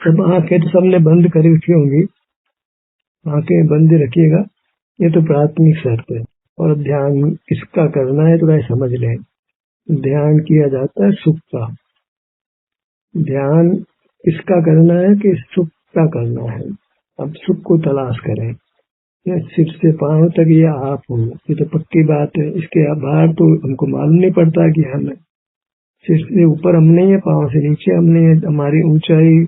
अब आंखें तो सबने बंद करी रखी होंगी, आंखें बंद रखिएगा, ये तो प्राथमिक शर्त है। और ध्यान किसका करना है तो समझ लें, ध्यान किया जाता है सुख का। ध्यान किसका करना है कि सुख का करना है। अब सुख को तलाश करें, ये सिर से पांव तक ये आप हो, ये तो पक्की बात है। इसके बाहर तो हमको मालूम नहीं पड़ता कि हम सिर से ऊपर हम नहीं है, पांव से नीचे हम नहीं है। हमारी ऊंचाई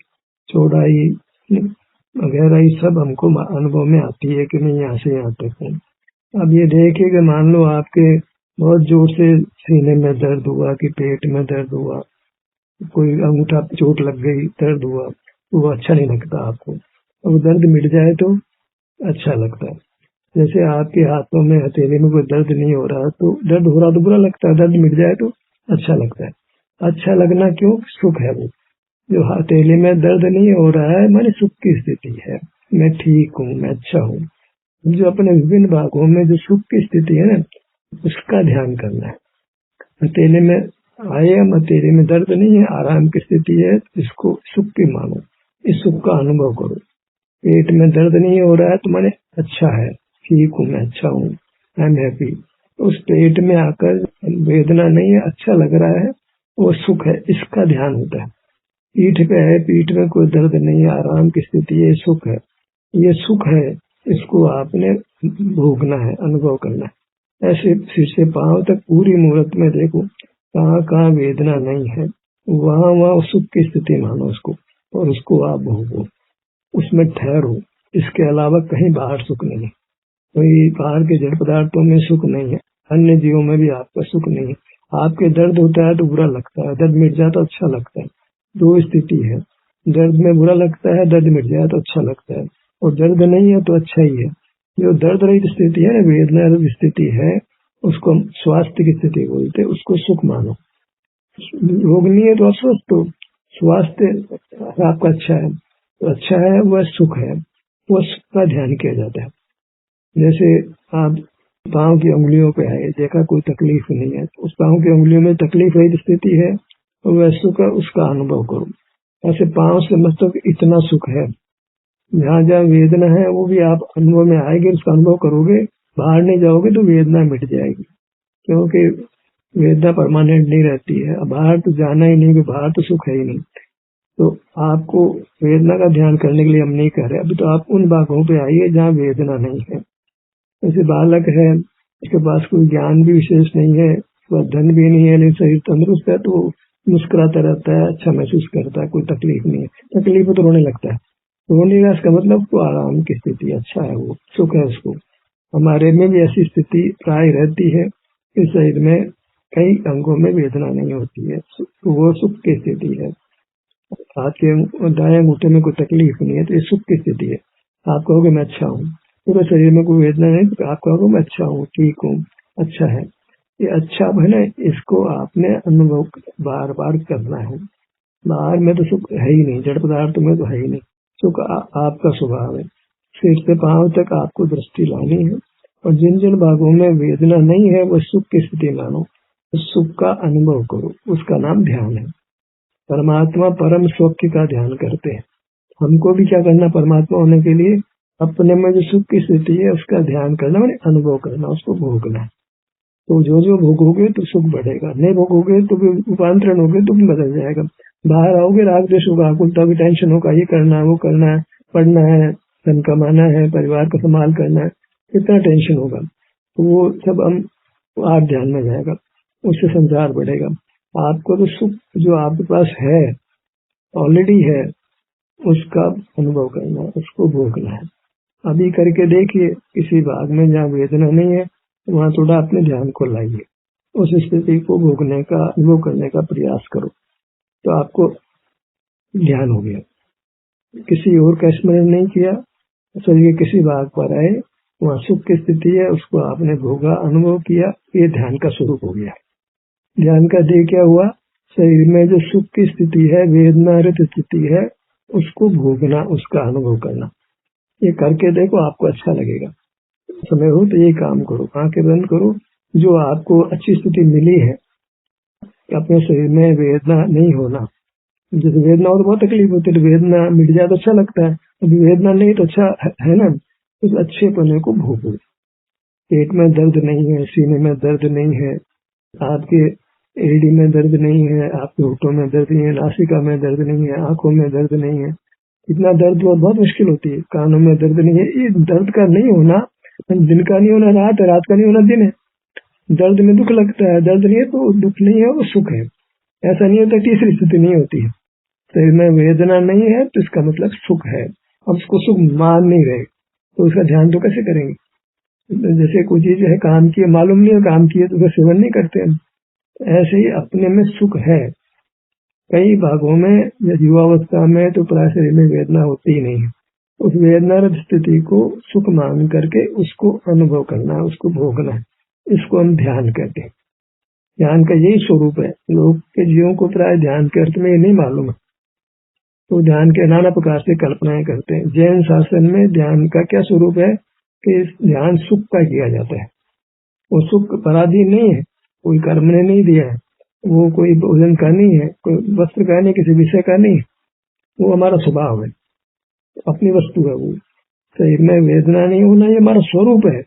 चौड़ाई वगैरह सब हमको अनुभव में आती है कि मैं यहाँ से यहाँ तक हूँ। अब ये देखिए कि मान लो आपके बहुत जोर से सीने में दर्द हुआ कि पेट में दर्द हुआ, कोई अंगूठा चोट लग गई, दर्द हुआ, तो वो अच्छा नहीं लगता आपको। और दर्द मिट जाए तो अच्छा लगता है। जैसे आपके हाथों में हथेली में कोई दर्द नहीं हो रहा, तो दर्द हो रहा तो बुरा लगता है, दर्द मिट जाए तो अच्छा लगता है। अच्छा लगना क्यों? सुख है वो। जो हथेली में दर्द नहीं हो रहा है माने सुख की स्थिति है, मैं ठीक हूँ, मैं अच्छा हूँ। जो अपने विभिन्न भागों में जो सुख की स्थिति है ना, उसका ध्यान करना है। हथेली में आए, हथेली में दर्द नहीं है, आराम की स्थिति है, इसको सुख की मानो, इस सुख का अनुभव करो। पेट में दर्द नहीं हो रहा है तो माने अच्छा है, ठीक हूँ, मैं अच्छा हूँ, आई एम हैप्पी। उस पेट में आकर वेदना नहीं है, अच्छा लग रहा है, वो सुख है, इसका ध्यान होता है। पीठ पे है, पीठ में कोई दर्द नहीं है, आराम की स्थिति है, सुख है, ये सुख है, इसको आपने भोगना है, अनुभव करना है। ऐसे सिर से पांव तक पूरी मूर्त में देखो, कहाँ कहाँ वेदना नहीं है, वहाँ वहाँ सुख की स्थिति मानो उसको, और उसको आप भोगो, उसमें ठहरो। इसके अलावा कहीं बाहर सुख नहीं है, कोई बाहर के जड़ पदार्थों में सुख नहीं है, अन्य जीवों में भी आपका सुख नहीं है। आपके दर्द होता है तो बुरा लगता है, दर्द मिट जाए तो अच्छा लगता है। दो स्थिति है, दर्द में बुरा लगता है, दर्द मिट जाए तो अच्छा लगता है, और दर्द नहीं है तो अच्छा ही है। जो दर्द रहित स्थिति है ना, वेदना रहित स्थिति है, उसको हम स्वास्थ्य की स्थिति बोलते हैं, उसको सुख मानो। रोग नहीं है तो अस्वस्थ हो, स्वास्थ्य आपका अच्छा है तो अच्छा है, वह सुख है, वह सुख का ध्यान किया जाता है। जैसे आप पांव की उंगलियों पे आए, देखा कोई तकलीफ नहीं है, तो उस पांव की उंगलियों में तकलीफ रहित स्थिति है, और वह सुख है, उसका अनुभव करो। ऐसे पांव से मतलब इतना सुख है, जहाँ जहाँ वेदना है वो भी आप अनुभव में आएंगे, उसका अनुभव करोगे, बाहर नहीं जाओगे तो वेदना मिट जाएगी, क्योंकि वेदना परमानेंट नहीं रहती है। अब बाहर तो जाना ही नहीं, बाहर तो सुख है ही नहीं। तो आपको वेदना का ध्यान करने के लिए हम नहीं कह रहे, अभी तो आप उन भागों पे आइए जहाँ वेदना नहीं है। जैसे बालक है, उसके पास कोई ज्ञान भी विशेष नहीं है, वह धन भी नहीं है, लेकिन शरीर तंदुरुस्त है, तो मुस्कुराता रहता है, अच्छा महसूस करता है, कोई तकलीफ नहीं है। तकलीफ है तो रोने लगता है, रोने का इसका मतलब उसको आराम की स्थिति, अच्छा है, वो सुख है उसको। हमारे में भी ऐसी स्थिति प्राय रहती है कि शरीर में कई अंगों में वेदना नहीं होती है, तो वो सुख की स्थिति है। हाथ के दाएं अंगूठे में कोई तकलीफ नहीं है तो ये सुख की स्थिति है। आप कहोगे मैं अच्छा हूँ, पूरे शरीर में कोई वेदना नहीं, तो आप कहोगे मैं अच्छा हूँ, ठीक हूँ, अच्छा है। ये अच्छा है ना, इसको आपने अनुभव बार बार करना है। बाहर में तो सुख है ही नहीं, जड़ पदार्थ में तो है ही नहीं, सुख आपका स्वभाव है। सिर से पांव तक आपको दृष्टि लानी है, और जिन जिन भागों में वेदना नहीं है वो सुख की स्थिति मानो, उस सुख का अनुभव करो, उसका नाम ध्यान है। परमात्मा परम सौख्य का ध्यान करते हैं। हमको भी क्या करना, परमात्मा होने के लिए अपने में जो सुख की स्थिति है उसका ध्यान करना, मैंने अनुभव करना, उसको भोगना। तो जो जो भोगोगे तो सुख बढ़ेगा, नहीं भोगोगे तो भी रूपांतरण होगे तो भी बदल जाएगा। बाहर आओगे राग द्वेष होगा, आकुलता की टेंशन होगा, ये करना है, वो करना है, पढ़ना है, धन कमाना है, परिवार को संभाल करना है, कितना टेंशन होगा, तो वो सब हम आप ध्यान में जाएगा, उससे संसार बढ़ेगा। आपको तो सुख जो आपके पास है, ऑलरेडी है, उसका अनुभव करना है, उसको भोगना है। अभी करके देखिए, किसी भाग में जहाँ वेदना नहीं है वहाँ थोड़ा अपने ध्यान को लाइए, उस स्थिति को भोगने का, अनुभव करने का प्रयास करो, तो आपको ध्यान हो गया। किसी और का स्मरण नहीं किया, शरीर के किसी भाग पर आए, वहाँ सुख की स्थिति है, उसको आपने भोगा, अनुभव किया, ये ध्यान का स्वरूप हो गया। ध्यान का ध्येय क्या हुआ? शरीर में जो सुख की स्थिति है, वेदना रहित स्थिति है, उसको भोगना, उसका अनुभव करना। ये करके देखो, आपको अच्छा लगेगा। समय हो तो ये काम करो, आंखें बंद करो। जो आपको अच्छी स्थिति मिली है, अपने शरीर में वेदना नहीं होना, जैसे वेदना हो तो बहुत तकलीफ होती है, तो वेदना मिट जाए तो अच्छा लगता है। अभी वेदना नहीं तो अच्छा है ना, उस अच्छे पने को भोगो। पेट में दर्द नहीं है, सीने में दर्द नहीं है, आपके एड़ी में दर्द नहीं है, आपके होठों में दर्द नहीं है, नासिका में दर्द नहीं है, आंखों में दर्द नहीं है। इतना दर्द बहुत मुश्किल होती है। कानों में दर्द नहीं है। ये दर्द का नहीं होना, दिन का नहीं होना रात है, रात का नहीं होना दिन है। दर्द में दुख लगता है, दर्द नहीं है तो दुख नहीं है, वो सुख है। ऐसा नहीं होता, तीसरी स्थिति नहीं होती है। शरीर में वेदना नहीं है तो इसका मतलब सुख है। अब उसको सुख मान नहीं रहे तो उसका ध्यान तो कैसे करेंगे। जैसे कोई चीज है काम की मालूम नहीं है, काम की है तो उसका सेवन नहीं करते हम। ऐसे ही अपने में सुख है। कई भागों में युवावस्था में तो प्राय शरीर में वेदना होती ही नहीं है। उस वेदनारत स्थिति को सुख मान करके उसको अनुभव करना है, उसको भोगना है। इसको हम ध्यान कहते हैं। ध्यान का यही स्वरूप है। लोग के जीवों को प्राय ध्यान के अर्थ में ये नहीं मालूम है, तो ध्यान के नाना प्रकार से कल्पनाएं करते हैं। जैन शासन में ध्यान का क्या स्वरूप है कि ध्यान सुख का किया जाता है। वो सुख पराधीन नहीं है, कोई कर्म ने नहीं दिया है, वो कोई भोजन का नहीं है, कोई वस्त्र का नहीं, किसी विषय का नहीं। वो हमारा स्वभाव है, अपनी वस्तु है। वो शरीर में वेदना नहीं होना ये हमारा स्वरूप है।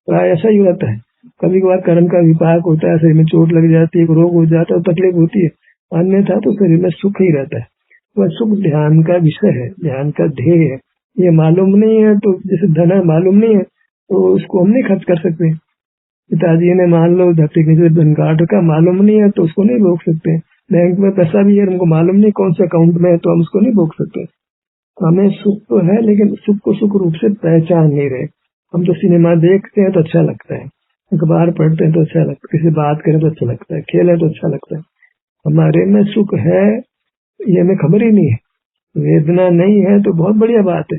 प्राय ऐसा ही रहता है। कभी कभार कर्म का विपाक होता है, शरीर में चोट लग जाती है, रोग हो जाता है, तकलीफ होती है, अन्यथा तो शरीर में सुख ही रहता है। वह सुख ध्यान का विषय है, ध्यान का ध्येय है। ये मालूम नहीं है तो जैसे धन है मालूम नहीं है तो उसको हम नहीं खर्च कर सकते। पिताजी ने मान लो धरती के नीचे धन काट का मालूम नहीं है तो उसको नहीं रोक सकते। बैंक में पैसा भी है, हमको मालूम नहीं कौन से अकाउंट में है तो हम उसको नहीं रोक सकते। हमें सुख तो है लेकिन सुख को सुख रूप से पहचान नहीं रहे। हम तो सिनेमा देखते हैं तो अच्छा लगता है, अखबार पढ़ते हैं तो अच्छा लगता है, किसी बात करें तो अच्छा लगता है, खेले तो अच्छा लगता है। हमारे में सुख है ये हमें खबर ही नहीं है। वेदना नहीं है तो बहुत बढ़िया बात है।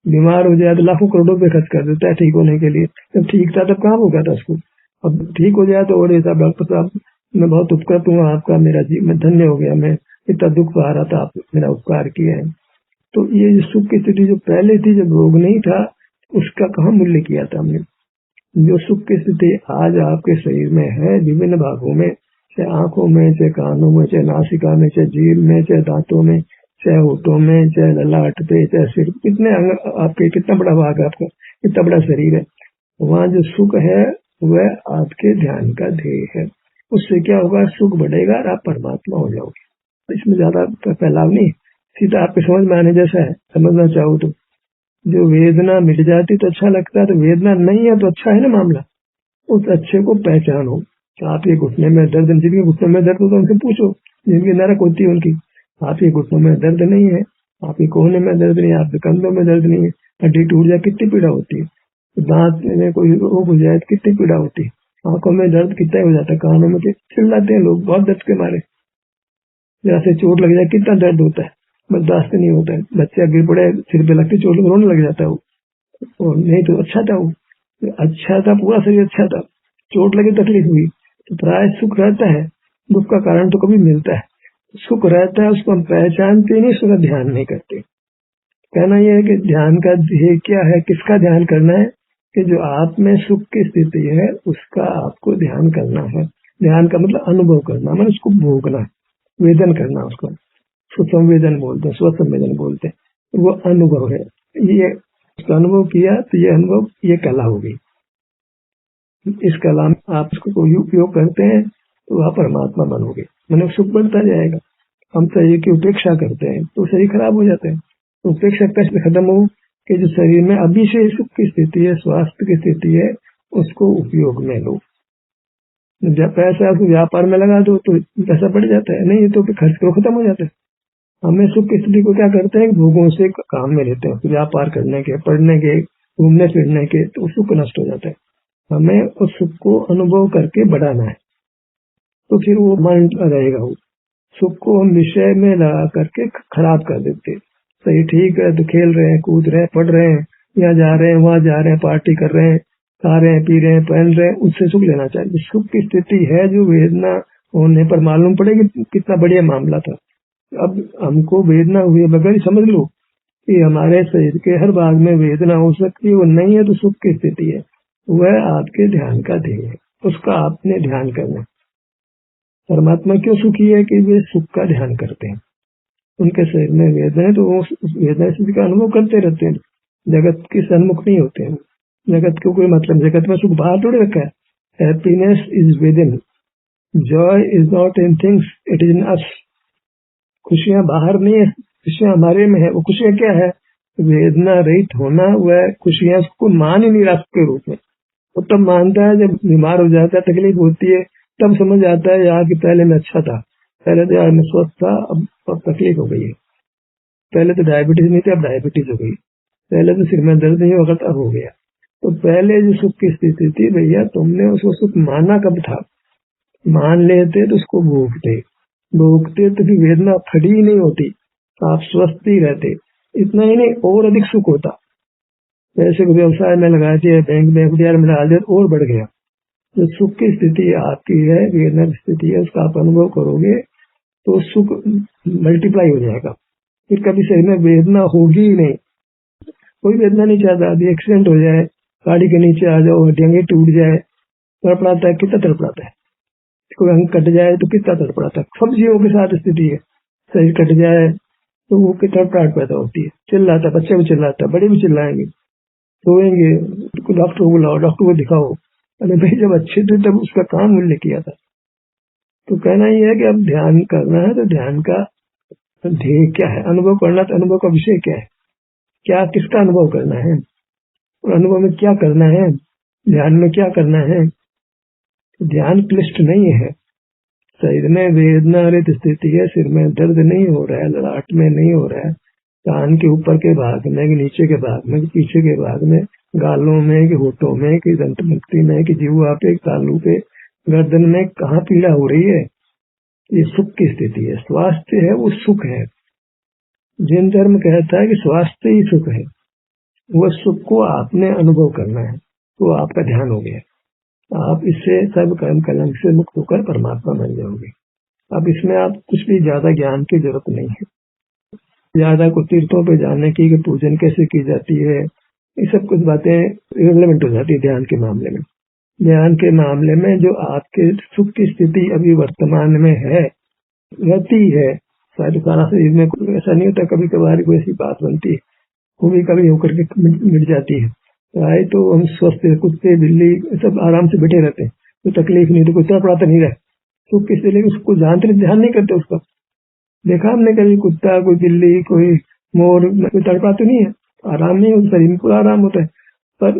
बीमार हो जाए तो लाखों करोड़ों रुपए खर्च कर देता है ठीक होने के लिए। जब ठीक था तब कहाँ हो गया था उसको। अब ठीक हो जाए तो और साहब डॉक्टर साहब मैं बहुत उपकृत हूँ आपका, मेरा जीवन धन्य हो गया, मैं इतना दुख पा रहा था, आप मेरा उपकार किया है। तो ये जो सुख की स्थिति जो पहले थी जब रोग नहीं था उसका कहाँ मूल्य किया था हमने। जो सुख की स्थिति आज आपके शरीर में है विभिन्न भागों में, चाहे आंखों में, चाहे कानों में, चाहे नासिका में, चाहे जीभ में, चाहे दांतों में, चाहे होठों में, चाहे ललाट पे, चाहे सिर, कितने अंग आपके, कितना बड़ा भाग है आपका, कितना बड़ा शरीर है। वहाँ जो सुख है वह आपके ध्यान का ध्येय है। उससे क्या होगा, सुख बढ़ेगा और आप परमात्मा हो जाओगे। इसमें ज्यादा फैलाव नहीं, सीधा आपके समझ में आने जैसा है। समझना चाहो तो जो वेदना मिट जाती तो अच्छा लगता है, तो वेदना नहीं है तो अच्छा है ना मामला। उस अच्छे को पहचानो। आप ये घुटने में दर्द, जिनके घुटने में दर्द होता है उनसे पूछो, जिनकी नरक होती है उनकी। आप ये घुटनों में दर्द नहीं है, आपके कोहने में दर्द नहीं है, आपके कंधों में दर्द नहीं है, हड्डी टूट जाए कितनी पीड़ा होती है, दांत में कोई रोग हो जाए कितनी पीड़ा होती है, आंखों में दर्द कितना हो जाता है, कानों में चिल्लाते हैं लोग बहुत दर्द के मारे। जरा से चोट लग जाए कितना दर्द होता है, बर्दाश्त नहीं होता है। बच्चे गिर पड़े, सिर पे लगती चोट रोने लग जाता है वो। और नहीं तो अच्छा था, वो अच्छा था, पूरा शरीर अच्छा था, चोट लगी तकलीफ हुई तो प्राय सुख रहता है। दुख का कारण तो कभी मिलता है, सुख रहता है, उसको हम पहचानते नहीं, उसका ध्यान नहीं करते। कहना यह है कि ध्यान का ध्येय क्या है, किसका ध्यान करना है कि जो आप में सुख की स्थिति है उसका आपको ध्यान करना है। ध्यान का मतलब अनुभव करना, मतलब उसको भोगना, वेदन करना। उसको सुसंवेदन बोलते हैं, स्वसंवेदन बोलते हैं। वो अनुभव है। ये उसका अनुभव किया तो ये अनुभव, ये कला होगी। इस कला में आप इसको कोई उपयोग करते हैं तो वह परमात्मा बनोगे, मतलब सुख बढ़ता जाएगा। हम शरीर की उपेक्षा करते हैं तो शरीर खराब हो जाता है। तो उपेक्षा कैसे खत्म हो कि जो शरीर में अभी से सुख की स्थिति है, स्वास्थ्य की स्थिति है, उसको उपयोग में लो। जब पैसा उसको व्यापार में लगा दो तो पैसा बढ़ जाता है, नहीं तो खर्च करो खत्म हो जाता है। हमें सुख की स्थिति को क्या करते हैं, भोगों से काम में लेते हैं, व्यापार करने के, पढ़ने के, घूमने फिरने के, तो सुख नष्ट हो जाता है। हमें उस सुख को अनुभव करके बढ़ाना है, तो फिर वो मन रहेगा। वो सुख को हम विषय में लगा करके खराब कर देते। सही ठीक है तो खेल रहे हैं, कूद रहे हैं, पढ़ रहे हैं, यहाँ जा रहे हैं, वहां जा रहे हैं, पार्टी कर रहे हैं, खा रहे हैं, पी रहे हैं, पहन रहे हैं, उससे सुख लेना चाहिए। सुख की स्थिति है जो वेदना होने पर मालूम पड़ेगी कितना बढ़िया मामला था। अब हमको वेदना हुए बगैर समझ लो कि हमारे शरीर के हर भाग में वेदना हो सकती है, वो नहीं है तो सुख की स्थिति है। वह आपके ध्यान का ध्येय है, उसका आपने ध्यान करना। परमात्मा क्यों सुखी है कि वे सुख का ध्यान करते हैं। उनके शरीर में वेदना है तो वो उस वेदना स्थिति का अनुभव करते रहते हैं, जगत के सन्मुख नहीं होते हैं। जगत को कोई मतलब, जगत में सुख बाहर थोड़ी रखा है। Happiness is within, joy is not in things, it is in us. खुशियां बाहर नहीं है, खुशियां हमारे में है। वो खुशियां क्या है? वेदना रहित होना, वह खुशियां को मान ही नहीं रहा के रूप में। वो तब मानता है जब बीमार हो जाता है, तकलीफ होती है, तब समझ आता है यार कि पहले मैं अच्छा था, पहले तो यार मैं स्वस्थ था, अब तकलीफ हो गई है। पहले तो डायबिटीज नहीं थी, अब डायबिटीज हो गई। पहले तो सिर में दर्द नहीं होगा, अब हो गया। तो पहले जो सुख की स्थिति थी भैया, तुमने उसको सुख माना कब था? मान लेते तो उसको भोगते, भोगते तो फिर वेदना खड़ी ही नहीं होती, आप स्वस्थ ही रहते। इतना ही नहीं, और अधिक सुख होता। पैसे को व्यवसाय में लगा दिया, बैंक में एफडीआर में डाल दिया, और बढ़ गया। जो सुख की स्थिति आपकी है, वेदना की स्थिति है, उसका आप अनुभव करोगे तो सुख मल्टीप्लाई हो जाएगा। फिर कभी शरीर में वेदना होगी ही नहीं। कोई वेदना नहीं चाहता। अभी एक्सीडेंट हो जाए, गाड़ी के नीचे आ जाओ, हड्डियां टूट जाए, तड़पड़ाता है, कितना तड़पड़ाता है। कोई अंग कट जाए तो कितना तड़पड़ाता है। सब जीवों के साथ स्थिति है। शरीर कट जाए तो वो तड़पड़ाहट पैदा होती है, चिल्लाता है, बच्चे भी चिल्लाता है, बड़े भी चिल्लाएंगे, रोएंगे, डॉक्टर को बुलाओ, डॉक्टर को दिखाओ। अरे भाई, जब अच्छे थे तब उसका काम उल्लेख किया था। तो कहना यह है कि अब ध्यान करना है तो ध्यान का ध्येय क्या है? अनुभव करना, तो अनुभव का विषय क्या है? क्या, किसका अनुभव करना है, और अनुभव में क्या करना है, ध्यान में क्या करना है? ध्यान क्लिष्ट नहीं है। शरीर में वेदना रहित स्थिति है, सिर में दर्द नहीं हो रहा है, ललाट में नहीं हो रहा है, कान के ऊपर के भाग में कि नीचे के भाग में कि पीछे के भाग में, गालों में कि होठों में कि दंत मुक्ति में कि जीवा पे, तालू पे, गर्दन में, कहाँ पीड़ा हो रही है? ये सुख की स्थिति है। स्वास्थ्य है वो सुख है। जैन धर्म कहता है कि स्वास्थ्य ही सुख है। वह सुख को आपने अनुभव करना है, तो आपका ध्यान हो गया। आप इससे सब कर्म कलंक से मुक्त होकर परमात्मा बन जाओगे। अब इसमें आप कुछ भी ज्यादा ज्ञान की जरूरत नहीं है। ज्यादा को तीर्थों पे जाने की, कि पूजन कैसे की जाती है, ये सब कुछ बातें इररिलेवेंट हो जाती है ध्यान के मामले में। ध्यान के मामले में जो आपके सुख की स्थिति अभी वर्तमान में है, रहती है, शायद सारा शरीर में ऐसा नहीं होता, कभी कभार कोई ऐसी बात बनती है, वो भी कभी होकर के मिट जाती है। आए तो हम स्वस्थ, कुत्ते बिल्ली सब आराम से बैठे रहते हैं, कोई तकलीफ नहीं, तो कोई तड़पड़ाता नहीं रहे। सुख किससे, लेकिन उसको जानते नहीं, ध्यान नहीं करते उसका। देखा हमने कभी कुत्ता, कोई बिल्ली, कोई मोर, कोई तड़पा तो नहीं है, आराम नहीं होता, शरीर में पूरा आराम होता है, पर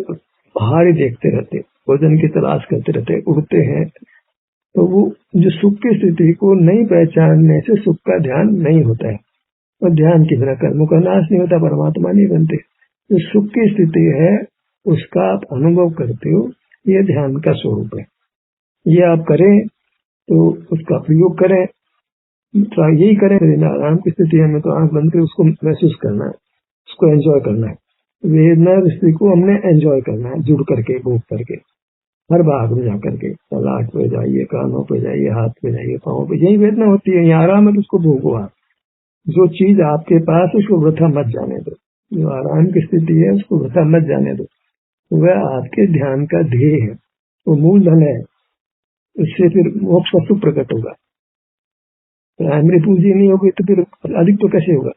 बाहर ही देखते रहते, भोजन की तलाश करते रहते, उड़ते हैं। तो वो जो सुख की स्थिति को नहीं पहचानने से सुख का ध्यान नहीं होता है, और ध्यान के बिना कर्मों का नाश नहीं होता, परमात्मा नहीं बनते। जो सुख की स्थिति है उसका आप अनुभव करते हो, ये ध्यान का स्वरूप है। ये आप करें तो उसका प्रयोग करें, तो यही करें। आराम की स्थिति है, हमें तो आंख बंद कर उसको महसूस करना है, उसको एंजॉय करना है। वेदना स्थिति को हमने एंजॉय करना है, जुड़ करके, भोग करके, हर भाग में जाकर के। ललाट पे जाइए, कानों पे जाइए, हाथ पे जाइए, पाँव पे, यही वेदना होती है। यहाँ आराम है तो उसको भोगो आप। जो चीज आपके पास, उसको वृथा मत जाने दो। जो आराम की स्थिति है उसको वृथा मत जाने दो। वह आपके ध्यान का ध्येय है, वो मूलधन है। इससे फिर मोक्ष का सुख प्रकट होगा। प्राइमरी पूंजी नहीं होगी तो फिर अधिक तो कैसे होगा?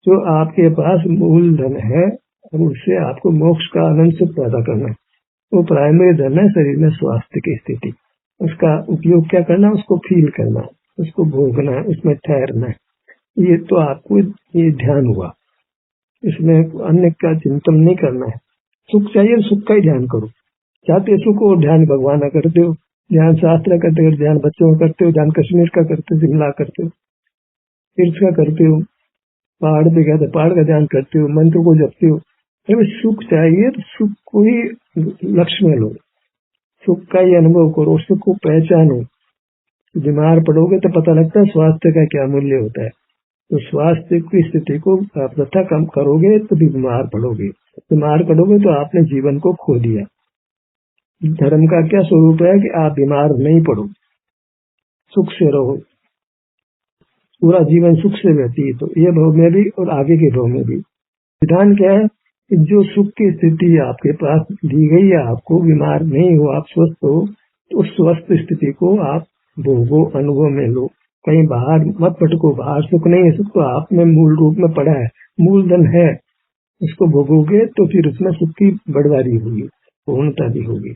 जो आपके पास मूलधन है, और उससे आपको मोक्ष का आनंद सुख पैदा करना है, वो प्राइमरी धन है। शरीर में स्वास्थ्य की स्थिति, उसका उपयोग क्या करना है? उसको फील करना है, उसको भोगना है, उसमें ठहरना है। ये तो आपको ये ध्यान हुआ। इसमें अन्य का चिंतन नहीं करना है। सुख चाहिए, सुख का ही ध्यान करो। चाहते सुख हो, ध्यान भगवान का करते हो, ध्यान शास्त्र करते हो, ध्यान बच्चों का करते हो, ध्यान कश्मीर का करते हो, शिमला करते हो, तीर्थ का करते हो, पहाड़ पे गए तो पहाड़ का ध्यान करते हो, मंत्र को जपते हो। अगर सुख चाहिए तो सुख को ही लक्ष्य में लो, सुख का ही अनुभव करो, सुख को पहचानो। बीमार पड़ोगे तो पता लगता है स्वास्थ्य का क्या मूल्य होता है। तो स्वास्थ्य की स्थिति को आप तथा कम करोगे तो भी बीमार पड़ोगे। बीमार पड़ोगे तो आपने जीवन को खो दिया। धर्म का क्या स्वरूप है कि आप बीमार नहीं पड़ो, सुख से रहो, पूरा जीवन सुख से व्यतीत हो, ये भव में भी और आगे के भव में भी। विधान क्या है कि जो सुख की स्थिति आपके पास दी गई है, आपको बीमार नहीं हो, आप स्वस्थ हो, तो उस स्वस्थ स्थिति को आप भोगो, अनुभव में लो, कहीं बाहर मत भटको, बाहर सुख नहीं है, सुख तो आप में मूल रूप में पड़ा है, मूलधन है, उसको भोगोगे तो फिर उसमें सुख की बढ़वारी होगी, पूर्णता भी होगी।